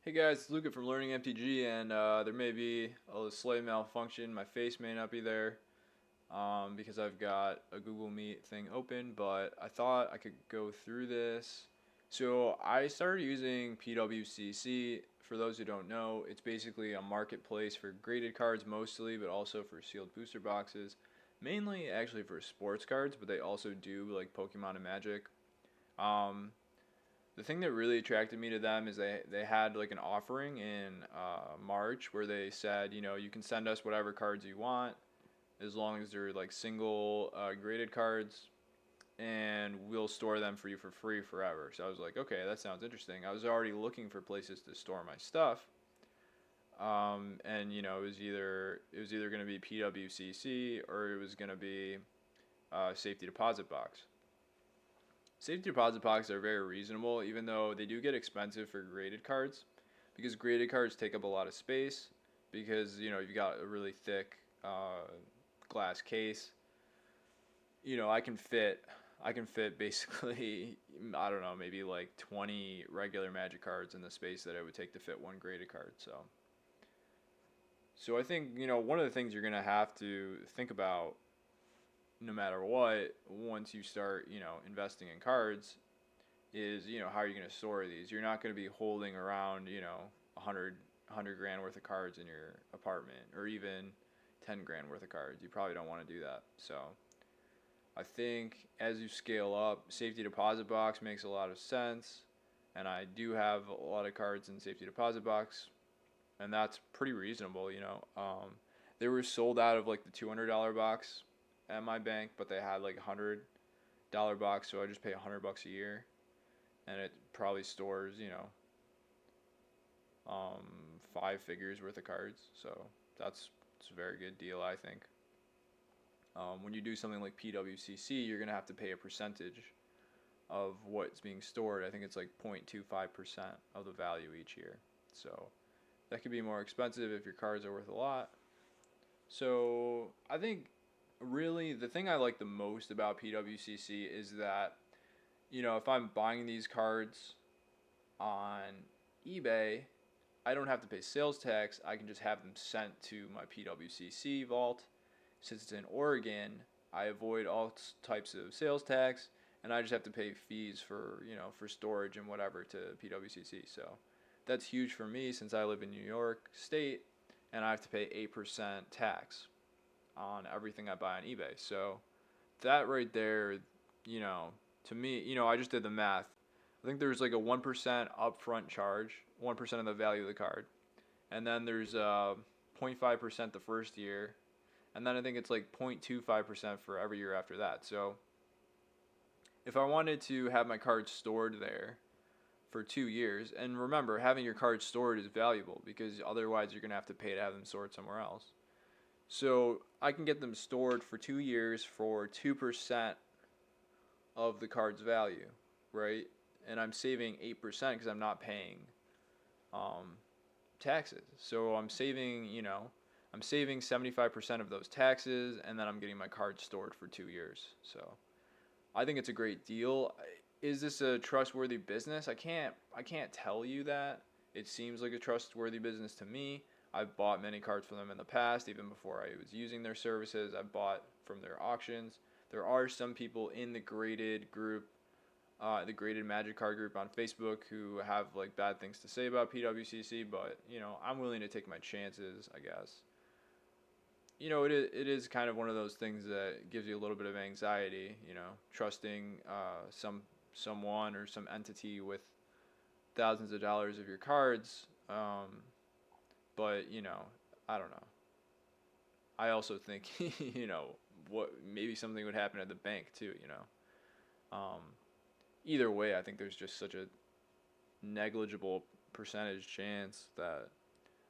Hey guys, it's Luca from Learning MTG, and there may be a slight malfunction. My face may not be there because I've got a Google Meet thing open, but I thought I could go through this. So I started using PWCC. For those who don't know, it's basically a marketplace for graded cards mostly, but also for sealed booster boxes. Mainly actually for sports cards, but they also do like Pokemon and Magic. Um, the thing that really attracted me to them is they had like an offering in March where they said, you can send us whatever cards you want as long as they're like single graded cards, and we'll store them for you for free forever. So I was like, okay, that sounds interesting. I was already looking for places to store my stuff, and it was either going to be PWCC or it was going to be safety deposit box. Safety deposit boxes are very reasonable, even though they do get expensive for graded cards, because graded cards take up a lot of space. Because you've got a really thick glass case. I can fit basically I don't know, maybe like 20 regular Magic cards in the space that it would take to fit one graded card. So I think one of the things you're gonna have to think about no matter what once you start investing in cards is how are you going to store these. You're not going to be holding around 100 grand worth of cards in your apartment, or even 10 grand worth of cards. You probably don't want to do that. So I think as you scale up, safety deposit box makes a lot of sense, and I do have a lot of cards in safety deposit box, and that's pretty reasonable. They were sold out of like the $200 box at my bank, but they had like $100 box, so I just pay $100 a year, and it probably stores um, 5 figures worth of cards. So it's a very good deal, I think. When you do something like PWCC, you're gonna have to pay a percentage of what's being stored. I think it's like 0.25% of the value each year. So that could be more expensive if your cards are worth a lot. So I think really the thing I like the most about PWCC is that if I'm buying these cards on eBay, I don't have to pay sales tax. I can just have them sent to my PWCC vault. Since it's in Oregon, I avoid all types of sales tax, and I just have to pay fees for storage and whatever to PWCC. So that's huge for me since I live in New York State, and I have to pay 8% tax on everything I buy on eBay. So that right there, you know, to me, I just did the math. I think there's like a 1% upfront charge, 1% of the value of the card. And then there's 0.5% the first year. And then I think it's like 0.25% for every year after that. So if I wanted to have my cards stored there for 2 years, and remember, having your cards stored is valuable because otherwise you're going to have to pay to have them stored somewhere else. So I can get them stored for 2 years for 2% of the card's value, right? And I'm saving 8% because I'm not paying um, taxes. So I'm saving 75% of those taxes, and then I'm getting my card stored for 2 years. So I think it's a great deal. Is this a trustworthy business? I can't tell you that. It seems like a trustworthy business to me. I've bought many cards from them in the past, even before I was using their services. I've bought from their auctions. There are some people in the graded group, the graded Magic card group on Facebook, who have like bad things to say about PWCC, but I'm willing to take my chances, I guess. It is kind of one of those things that gives you a little bit of anxiety, trusting someone or some entity with thousands of dollars of your cards. But I don't know. I also think what maybe something would happen at the bank too. Um, Either way, I think there's just such a negligible percentage chance that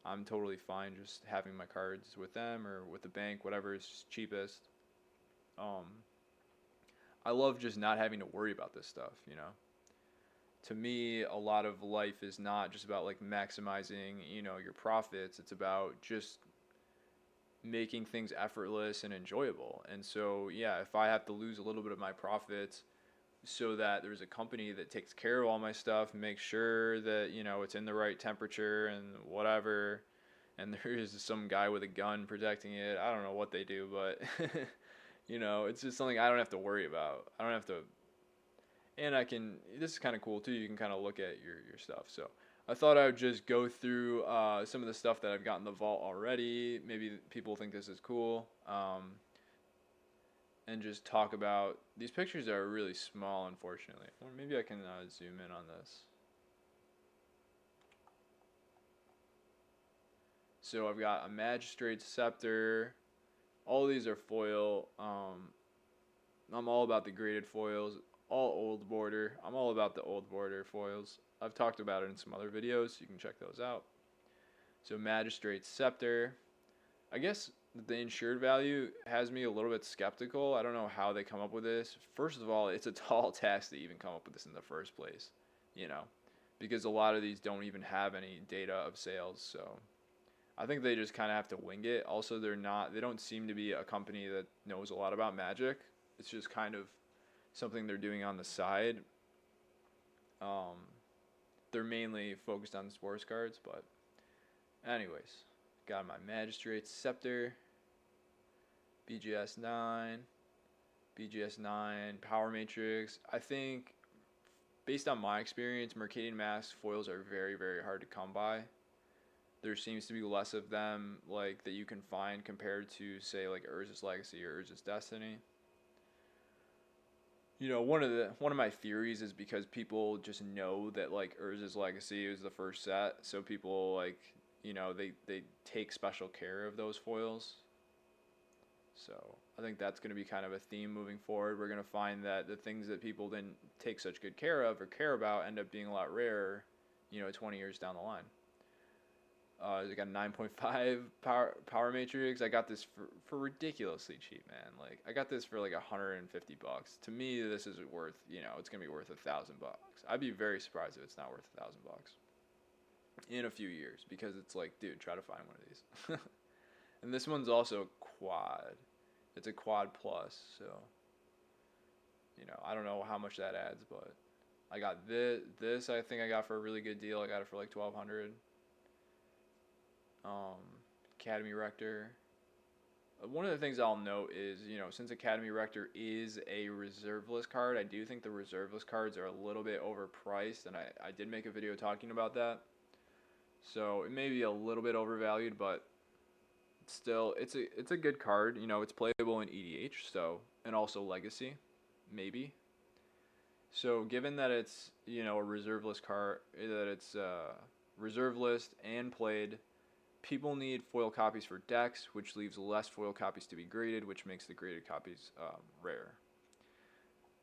I'm totally fine just having my cards with them or with the bank, whatever is cheapest. Um, I love just not having to worry about this stuff. To me, a lot of life is not just about like maximizing, your profits. It's about just making things effortless and enjoyable. And so, yeah, if I have to lose a little bit of my profits so that there's a company that takes care of all my stuff, makes sure that, you know, it's in the right temperature and whatever. And there is some guy with a gun protecting it. I don't know what they do, but you know, it's just something I don't have to worry about. I don't have to, and I can. This is kind of cool too. You can kind of look at your stuff. So I thought I would just go through some of the stuff that I've got in the vault already. Maybe people think this is cool, and just talk about these pictures are really small, unfortunately. Or maybe I can zoom in on this. So I've got a Magistrate's Scepter. All these are foil. I'm all about the graded foils. All old border. I'm all about the old border foils. I've talked about it in some other videos. You can check those out. So Magistrate's Scepter. I guess the insured value has me a little bit skeptical. I don't know how they come up with this. First of all, it's a tall task to even come up with this in the first place, you know, because a lot of these don't even have any data of sales. So I think they just kind of have to wing it. Also, they don't seem to be a company that knows a lot about Magic. It's just kind of something they're doing on the side. They're mainly focused on the sports cards, but anyways, got my Magistrate's Scepter, BGS 9, BGS 9, Power Matrix. I think, based on my experience, Mercadian Mask foils are very, very hard to come by. There seems to be less of them like that you can find compared to, say, like Urza's Legacy or Urza's Destiny. You know, one of my theories is because people just know that like Urza's Legacy is the first set, so people like, you know, they take special care of those foils. So I think that's going to be kind of a theme moving forward. We're going to find that the things that people didn't take such good care of or care about end up being a lot rarer, you know, 20 years down the line. I got a 9.5 power matrix. I got this for ridiculously cheap, man. Like I got this for like $150. To me, this is worth, you know, it's gonna be worth $1,000. I'd be very surprised if it's not worth $1,000 in a few years, because it's like, dude, try to find one of these. And this one's also quad. It's a quad plus, so you know, I don't know how much that adds, but I got this I think I got for a really good deal. I got it for like $1,200. Academy Rector. One of the things I'll note is, you know, since Academy Rector is a reserve list card, I do think the reserve list cards are a little bit overpriced, and I did make a video talking about that. So it may be a little bit overvalued, but still, it's a good card. You know, it's playable in EDH, so, and also Legacy, maybe. So given that it's, you know, a reserve list card, that it's reserve list and played, people need foil copies for decks, which leaves less foil copies to be graded, which makes the graded copies rare.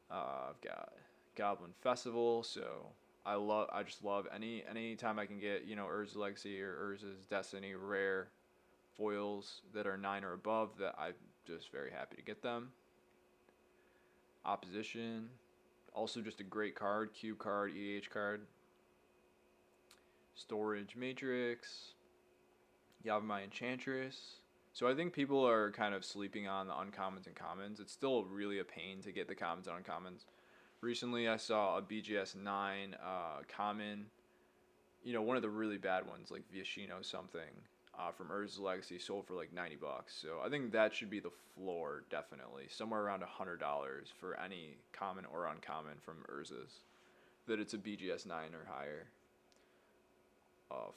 I've got Goblin Festival, so I just love any time I can get, you know, Urza's Legacy or Urza's Destiny rare foils that are 9 or above, that I'm just very happy to get them. Opposition, also just a great card, cube card, EDH card. Storage Matrix, Yavimaya Enchantress. So I think people are kind of sleeping on the uncommons and commons. It's still really a pain to get the commons and uncommons. Recently I saw a BGS 9 common, you know, one of the really bad ones, like Viashino something, from Urza's Legacy, sold for like $90. So I think that should be the floor, definitely. Somewhere around $100 for any common or uncommon from Urza's. That it's a BGS 9 or higher.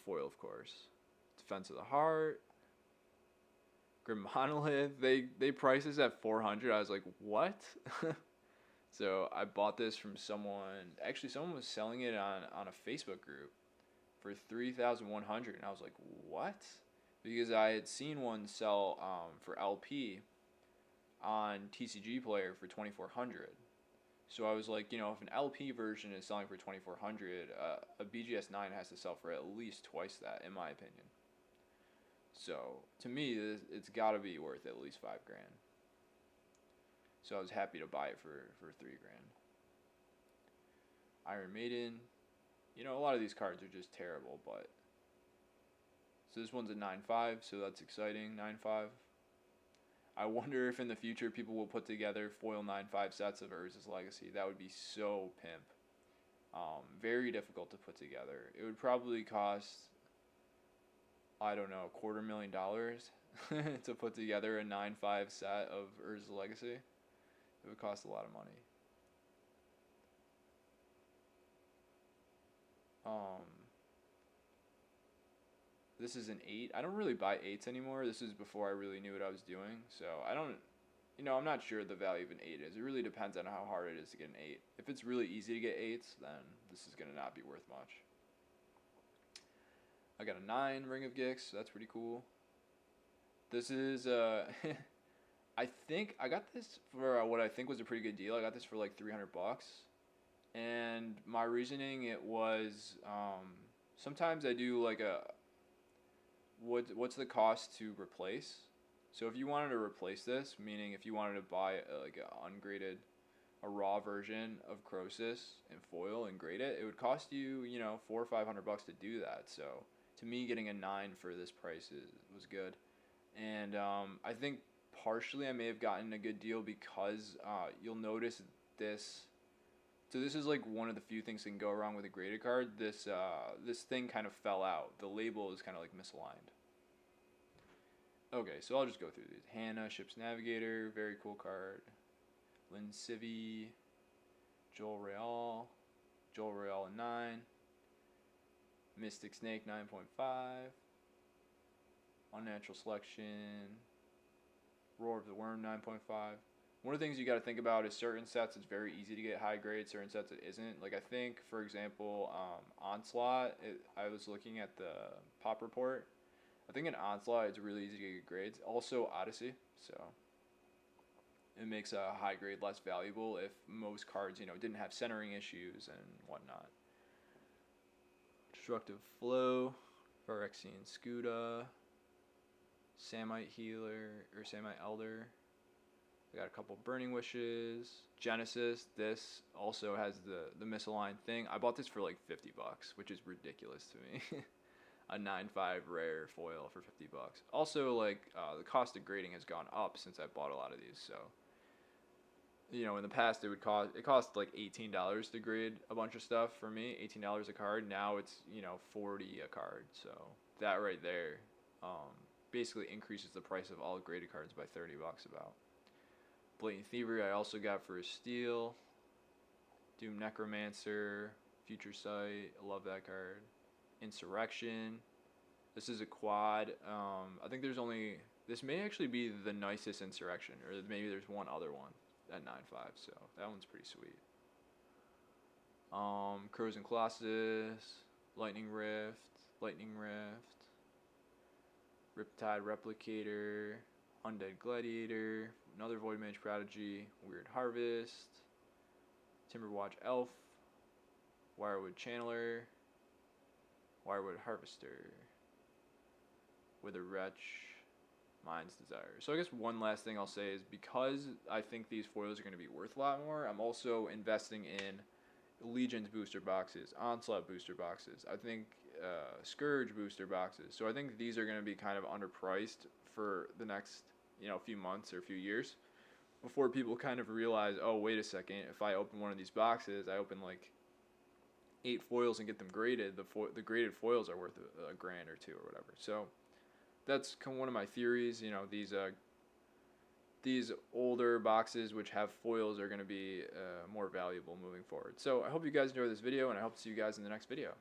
Foil, of course. Defense of the Heart. Grim Monolith. They priced this at $400. I was like, what? So I bought this from someone. Actually, someone was selling it on a Facebook group for $3,100, and I was like, what? Because I had seen one sell for LP on TCG Player for $2,400. So I was like, you know, if an LP version is selling for $2,400, a BGS 9 has to sell for at least twice that, in my opinion. So to me, it's got to be worth at least $5,000. So I was happy to buy it for $3,000. Iron Maiden, you know, a lot of these cards are just terrible, but so this one's a 9.5, so that's exciting. 9.5. I wonder if in the future people will put together foil 9.5 sets of Urza's Legacy. That would be so pimp. Very difficult to put together. It would probably cost, I don't know, $250,000 to put together a 9.5 set of Urza's Legacy. It would cost a lot of money. This is an 8. I don't really buy 8s anymore. This is before I really knew what I was doing. So I don't, I'm not sure the value of an 8 is. It really depends on how hard it is to get an 8. If it's really easy to get 8s, then this is going to not be worth much. I got a 9 Ring of Gix. That's pretty cool. This is, I think I got this for what I think was a pretty good deal. I got this for like $300. And my reasoning, it was, sometimes I do like what's the cost to replace? So if you wanted to replace this, meaning if you wanted to buy like an ungraded, a raw version of Croesus in foil and grade it, it would cost you, $400 or $500 to do that. So to me, getting a 9 for this price was good. And I think partially I may have gotten a good deal because you'll notice this. So this is like one of the few things that can go wrong with a graded card. This thing kind of fell out. The label is kind of like misaligned. Okay, so I'll just go through these. Hannah, Ship's Navigator, very cool card. Lynn Civi, Joel Real a 9. Mystic Snake 9.5. Unnatural Selection, Roar of the Worm 9.5. One of the things you got to think about is certain sets it's very easy to get high grade, certain sets it isn't. Like I think, for example, Onslaught, I was looking at the pop report. I think in Onslaught it's really easy to get grades. Also Odyssey, so it makes a high grade less valuable if most cards, didn't have centering issues and whatnot. Destructive Flow, Phyrexian Scuda, Samite Healer, or Samite Elder. I got a couple Burning Wishes. Genesis, this also has the misaligned thing. I bought this for like $50, which is ridiculous to me. A 9.5 rare foil for $50. Also, like, the cost of grading has gone up since I bought a lot of these, so. In the past it cost like $18 to grade a bunch of stuff for me, $18 a card. Now it's, $40 a card, so that right there, basically increases the price of all graded cards by $30 about. Blatant Thievery I also got for a steal. Doom Necromancer, Future Sight, I love that card. Insurrection, this is a quad. I think this may actually be the nicest Insurrection, or maybe there's one other one at 9.5, so that one's pretty sweet. Crows and Colossus, Lightning Rift, Riptide Replicator, Undead Gladiator, another Void Mage Prodigy, Weird Harvest, Timberwatch Elf, Wirewood Channeler, Wirewood Harvester, Wither Wretch, Mind's Desire. So I guess one last thing I'll say is because I think these foils are going to be worth a lot more, I'm also investing in Legion's booster boxes, Onslaught booster boxes, I think Scourge booster boxes. So I think these are going to be kind of underpriced for the next few months or few years before people kind of realize, oh, wait a second, if I open one of these boxes, I open like 8 foils and get them graded, the graded foils are worth a grand or two or whatever. So that's one of my theories. These older boxes which have foils are going to be more valuable moving forward. So I hope you guys enjoyed this video, and I hope to see you guys in the next video.